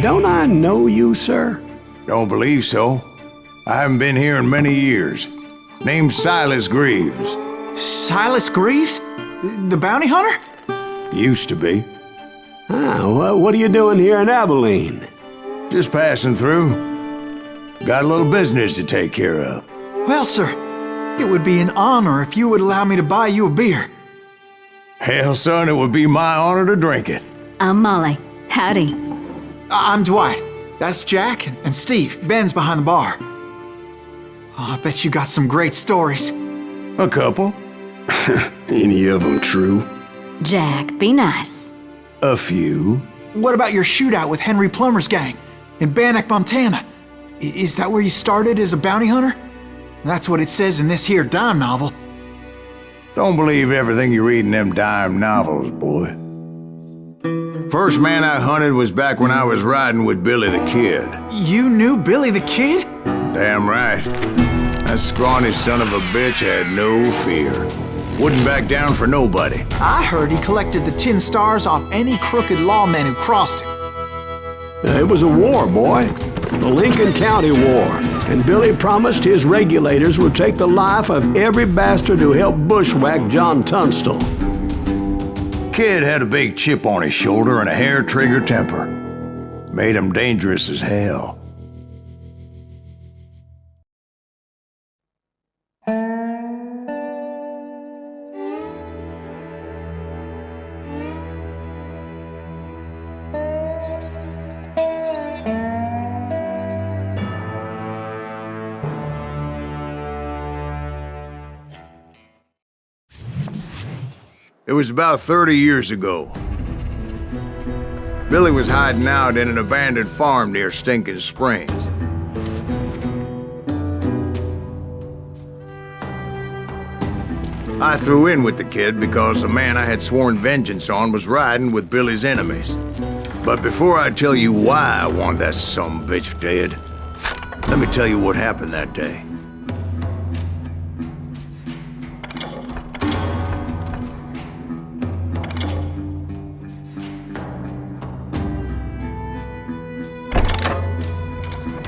Don't I know you, sir? Don't believe so. I haven't been here in many years. Name's Silas Greaves. Silas Greaves? The bounty hunter? Used to be. What are you doing here in Abilene? Just passing through. Got a little business to take care of. Well, sir, it would be an honor if you would allow me to buy you a beer. Hell, son, it would be my honor to drink it. I'm Molly. Howdy. I'm Dwight. That's Jack and Steve. Ben's behind the bar. Oh, I bet you got some great stories. A couple. Any of them true? Jack, be nice. A few. What about your shootout with Henry Plummer's gang in Bannock, Montana? Is that where you started as a bounty hunter? That's what it says in this here dime novel. Don't believe everything you read in them dime novels, boy. First man I hunted was back when I was riding with Billy the Kid. You knew Billy the Kid? Damn right. That scrawny son of a bitch had no fear. Wouldn't back down for nobody. I heard he collected the 10 stars off any crooked lawman who crossed him. It was a war, boy. The Lincoln County War. And Billy promised his regulators would take the life of every bastard who helped bushwhack John Tunstall. Kid had a big chip on his shoulder and a hair-trigger temper. Made him dangerous as hell. It was about 30 years ago. Billy was hiding out in an abandoned farm near Stinking Springs. I threw in with the kid because the man I had sworn vengeance on was riding with Billy's enemies. But before I tell you why I want that sumbitch dead, let me tell you what happened that day.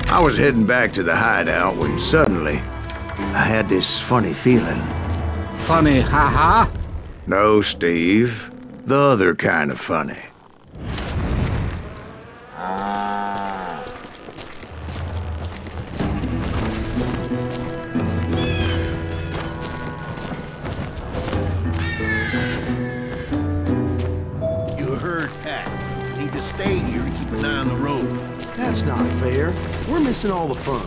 I was heading back to the hideout when suddenly I had this funny feeling. Funny, ha-ha? No, Steve. The other kind of funny. You heard Pat. Need to stay here and keep an eye on the road. That's not fair. We're missing all the fun.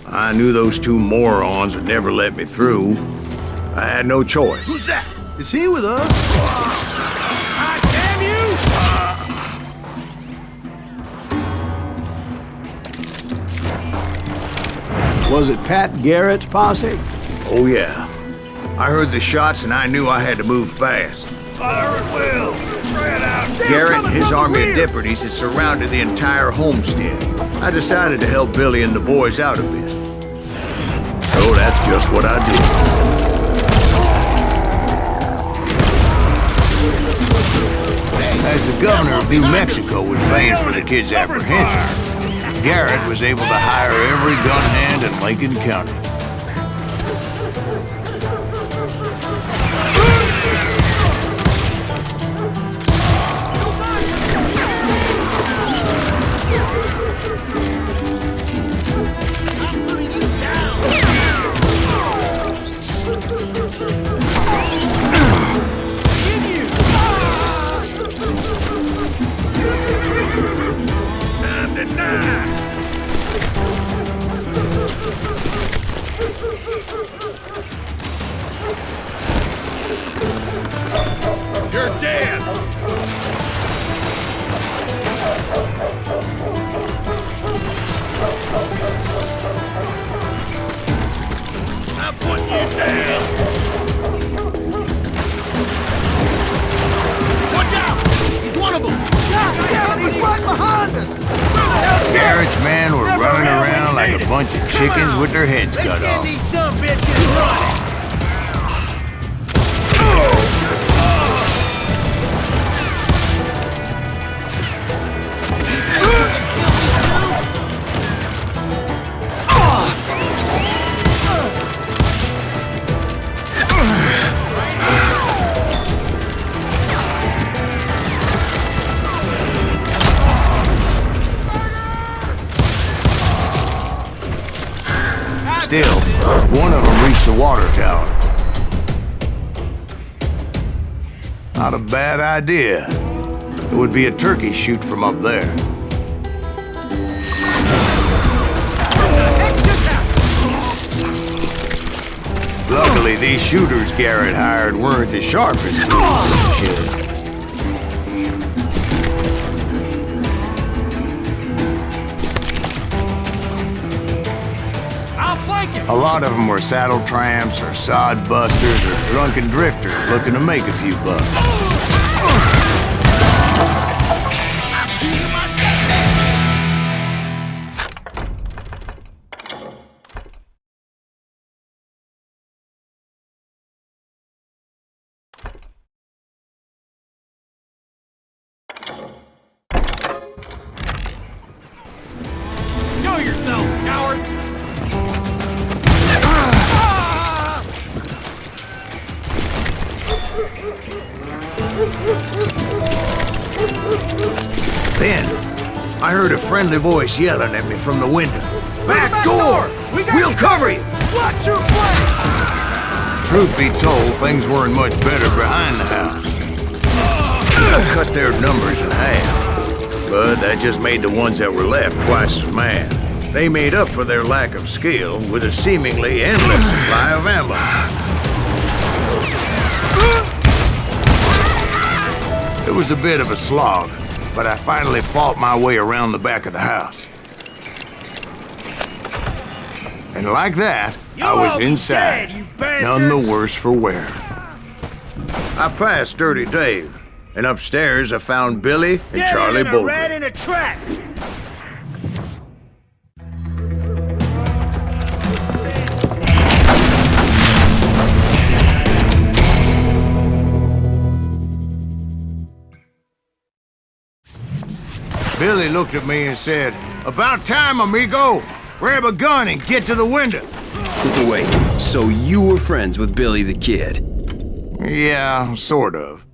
I knew those two morons would never let me through. I had no choice. Who's that? Is he with us? Ah, damn you! Was it Pat Garrett's posse? Oh, yeah. I heard the shots and I knew I had to move fast. Fire at will! Spread out! Garrett and his army of deputies had surrounded the entire homestead. I decided to help Billy and the boys out a bit. So that's just what I did. As the governor of New Mexico was paying for the kid's apprehension, Garrett was able to hire every gun hand in Lincoln County. You're dead! I'm putting you down! Watch out! He's one of them! God damn it, he's right behind us! Garrett's men were running around like a bunch of chickens with their heads cut Let's send off. these some bitches running! still, one of them reached the water tower. Not a bad idea. It would be a turkey shoot from up there. Luckily, these shooters Garrett hired weren't as sharp as shit. A lot of them were saddle tramps or sod busters or drunken drifters looking to make a few bucks. Show yourself, coward! Then, I heard a friendly voice yelling at me from the window. Back door! We'll cover you! Watch your flank! Truth be told, things weren't much better behind the house. I cut their numbers in half, but that just made the ones that were left twice as mad. They made up for their lack of skill with a seemingly endless supply of ammo. It was a bit of a slog, but I finally fought my way around the back of the house. And like that, I was inside, none the worse for wear. I passed Dirty Dave, and upstairs I found Billy and Charlie Bolton. Rat in a trap! Billy looked at me and said, "About time, amigo! Grab a gun and get to the window." Wait, so you were friends with Billy the Kid? Yeah, sort of.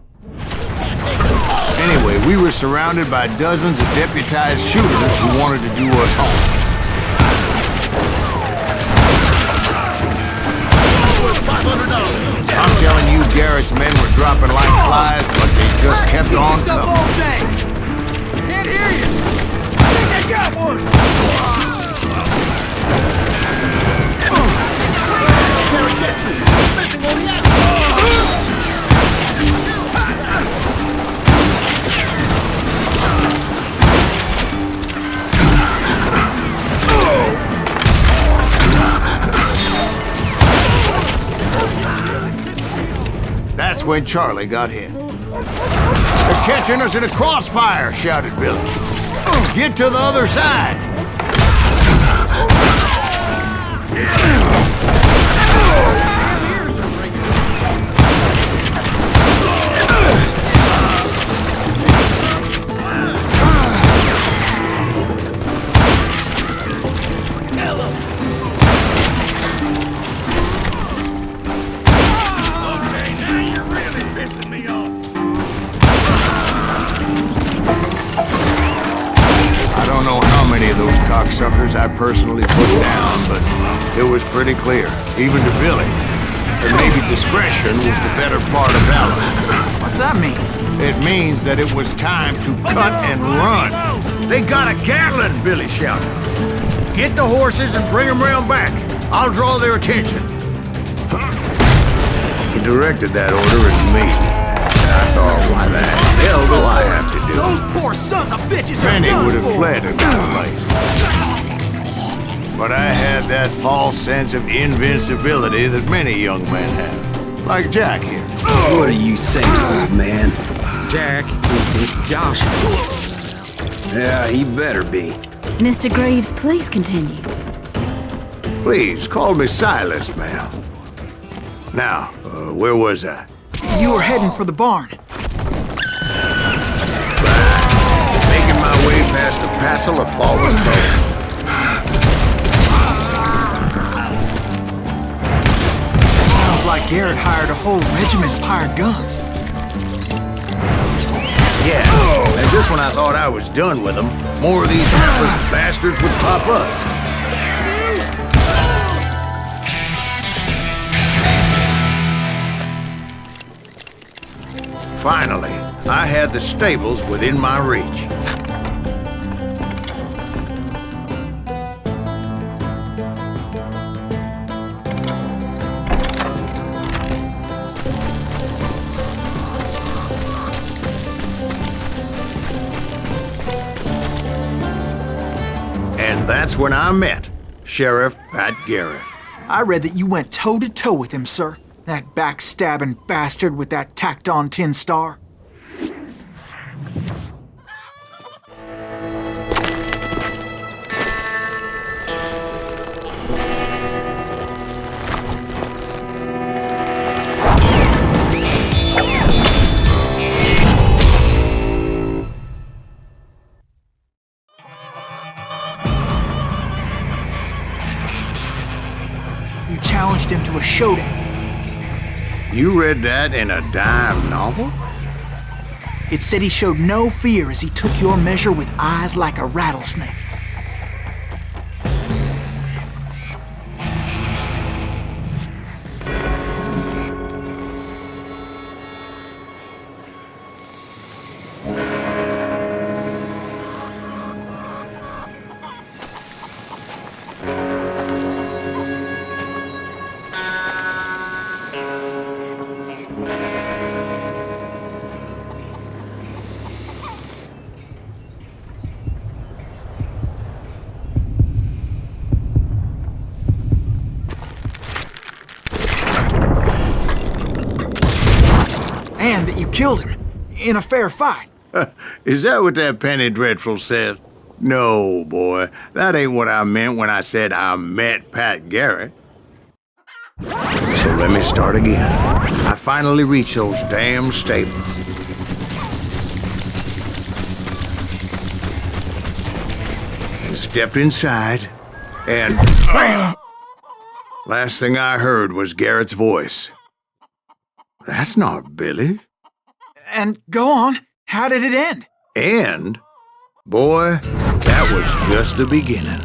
Anyway, we were surrounded by dozens of deputized shooters who wanted to do us harm. I'm telling you, Garrett's men were dropping like flies, but they just kept on coming. Can't hear you! I think I got one! Missing all the That's when Charlie got hit. "They're catching us in a crossfire," shouted Billy. "Get to the other side!" Cocksuckers I personally put down, but it was pretty clear, even to Billy, that maybe discretion was the better part of valor. What's that mean? It means that it was time to cut and run. "They got a Gatling!" Billy shouted. "Get the horses and bring them round back. I'll draw their attention." He directed that order at me. I thought, why the hell do I have to do Those it? poor sons of bitches are Many done would have for. fled in that place. But I had that false sense of invincibility that many young men have. Like Jack here. What are you saying, old man? Jack is Joshua. Yeah, he better be. Mr. Greaves, please continue. Please, call me Silas, ma'am. Now, where was I? You were heading for the barn. Making my way past a passel of fallen bones. Sounds like Garrett hired a whole regiment of hired guns. Yeah, and just when I thought I was done with them, more of these hapless bastards would pop up. Finally, I had the stables within my reach. And that's when I met Sheriff Pat Garrett. I read that you went toe-to-toe with him, sir. That backstabbing bastard with that tacked-on tin star. You challenged him to a showdown. You read that in a dime novel? It said he showed no fear as he took your measure with eyes like a rattlesnake. And that you killed him in a fair fight. Is that what that penny dreadful said? No, boy. That ain't what I meant when I said I met Pat Garrett. So let me start again. I finally reached those damn stables. And stepped inside, and last thing I heard was Garrett's voice. That's not Billy. And go on, how did it end? And, boy, that was just the beginning.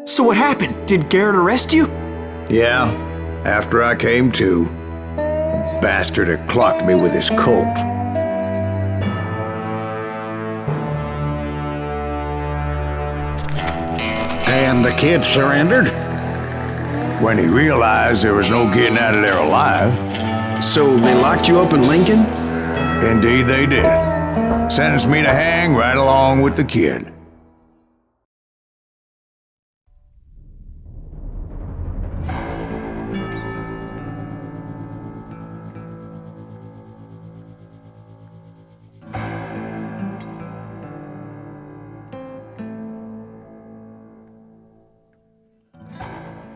So what happened? Did Garrett arrest you? Yeah, after I came to, the bastard had clocked me with his Colt. And the kid surrendered? When he realized there was no getting out of there alive. So they locked you up in Lincoln? Indeed they did. Sentenced me to hang right along with the kid.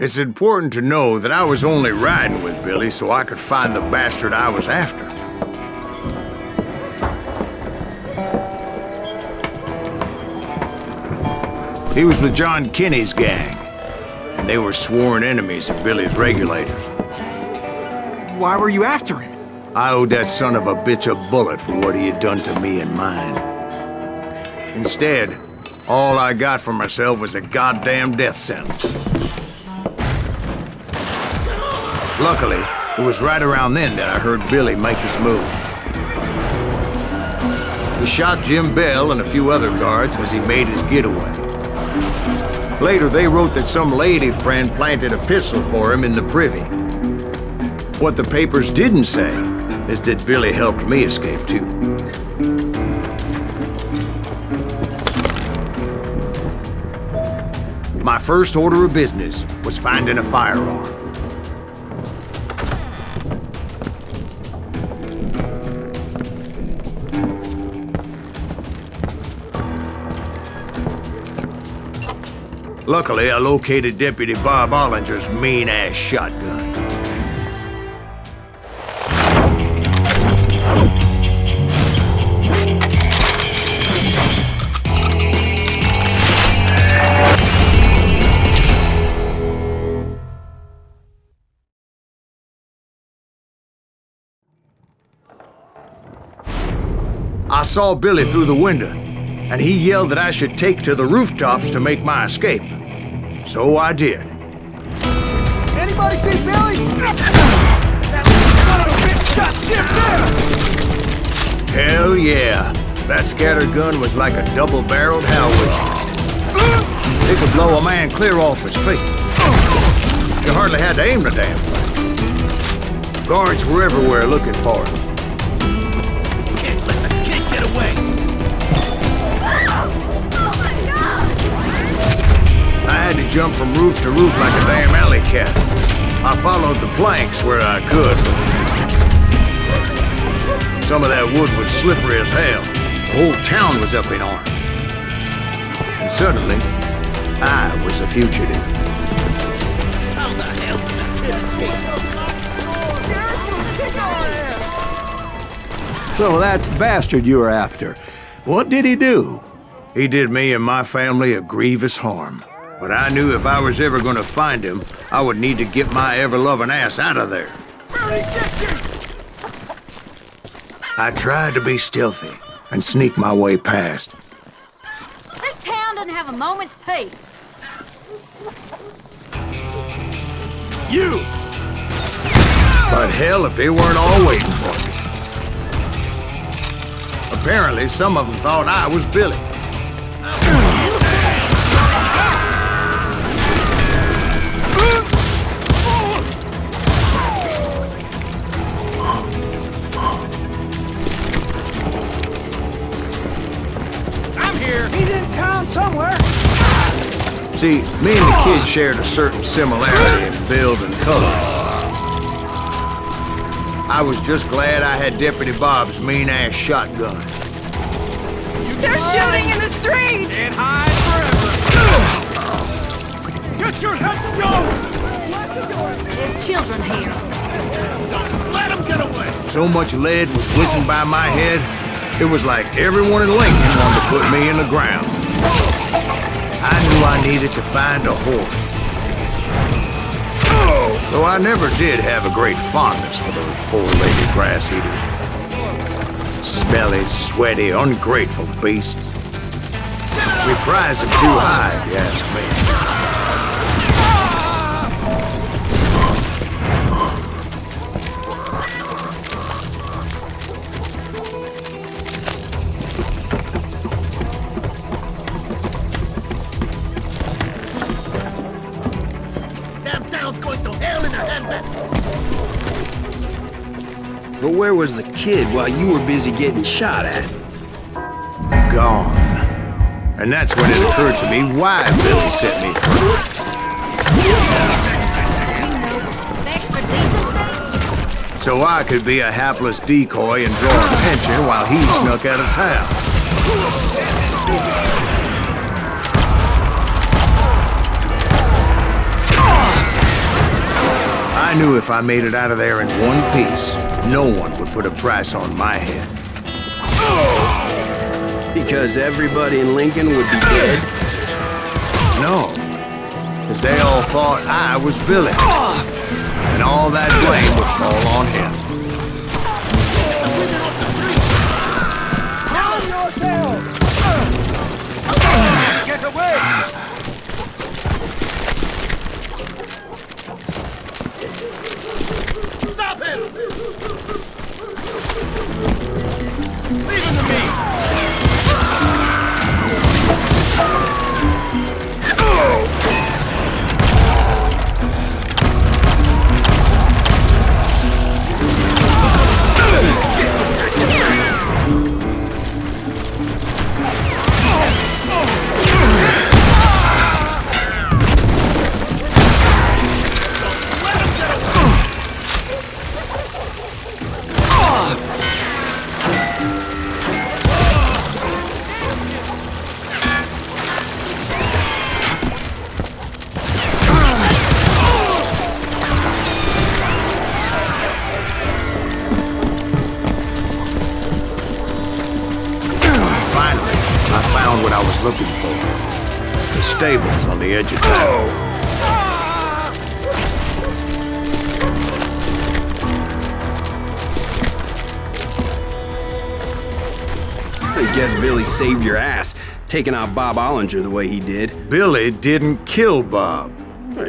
It's important to know that I was only riding with Billy so I could find the bastard I was after. He was with John Kinney's gang, and they were sworn enemies of Billy's regulators. Why were you after him? I owed that son of a bitch a bullet for what he had done to me and mine. Instead, all I got for myself was a goddamn death sentence. Luckily, it was right around then that I heard Billy make his move. He shot Jim Bell and a few other guards as he made his getaway. Later, they wrote that some lady friend planted a pistol for him in the privy. What the papers didn't say is that Billy helped me escape too. My first order of business was finding a firearm. Luckily, I located Deputy Bob Ollinger's mean-ass shotgun. I saw Billy through the window, and he yelled that I should take to the rooftops to make my escape. So I did. Anybody see Billy? That son of a bitch shot Jim down! Hell yeah. That scatter gun was like a double-barreled howitzer. It could blow a man clear off his feet. You hardly had to aim the damn thing. Guards were everywhere looking for him. Can't let the kid get away! I had to jump from roof to roof like a damn alley cat. I followed the planks where I could. Some of that wood was slippery as hell. The whole town was up in arms. And suddenly, I was a fugitive. How the hell did that kid escape? Garrett's gonna kick our ass! So that bastard you were after, what did he do? He did me and my family a grievous harm. But I knew if I was ever gonna find him, I would need to get my ever-loving ass out of there. I tried to be stealthy and sneak my way past. This town doesn't have a moment's peace. You! But hell, if they weren't all waiting for me. Apparently, some of them thought I was Billy. He's in town somewhere. See, me and the kid shared a certain similarity in build and color. I was just glad I had Deputy Bob's mean-ass shotgun. They're shooting in the street! Can't hide forever. Get your headstone! There's children here. Don't let him get away! So much lead was whizzing by my head, it was like everyone in Lincoln wanted to put me in the ground. I knew I needed to find a horse. Though I never did have a great fondness for those four-legged grass eaters. Smelly, sweaty, ungrateful beasts. We prize them too high, if you ask me. But where was the kid while you were busy getting shot at? Gone. And that's when it occurred to me why Billy set me free. Respect for decency? So I could be a hapless decoy and draw attention while he snuck out of town. I knew if I made it out of there in one piece, no one would put a price on my head. Because everybody in Lincoln would be dead? No, because they all thought I was Billy. And all that blame would fall on him. Get away! Stop him! Leave him to me! What I was looking for. The stables on the edge of town. guess Billy saved your ass, taking out Bob Ollinger the way he did. Billy didn't kill Bob.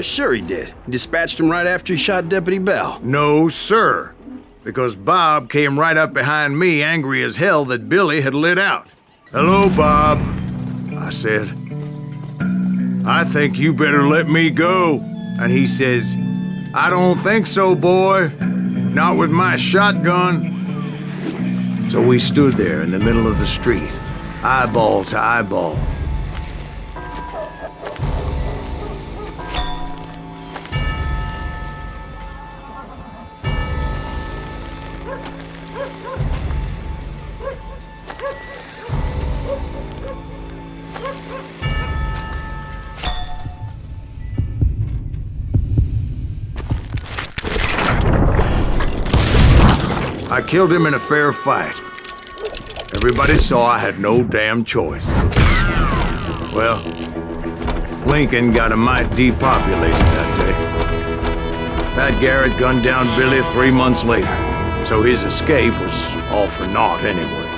Sure he did. He dispatched him right after he shot Deputy Bell. No, sir. Because Bob came right up behind me, angry as hell that Billy had lit out. "Hello, Bob," I said. "I think you better let me go." And he says, "I don't think so, boy. Not with my shotgun." So we stood there in the middle of the street, eyeball to eyeball. I killed him in a fair fight. Everybody saw I had no damn choice. Well, Lincoln got a mite depopulated that day. Pat Garrett gunned down Billy 3 months later, so his escape was all for naught anyway.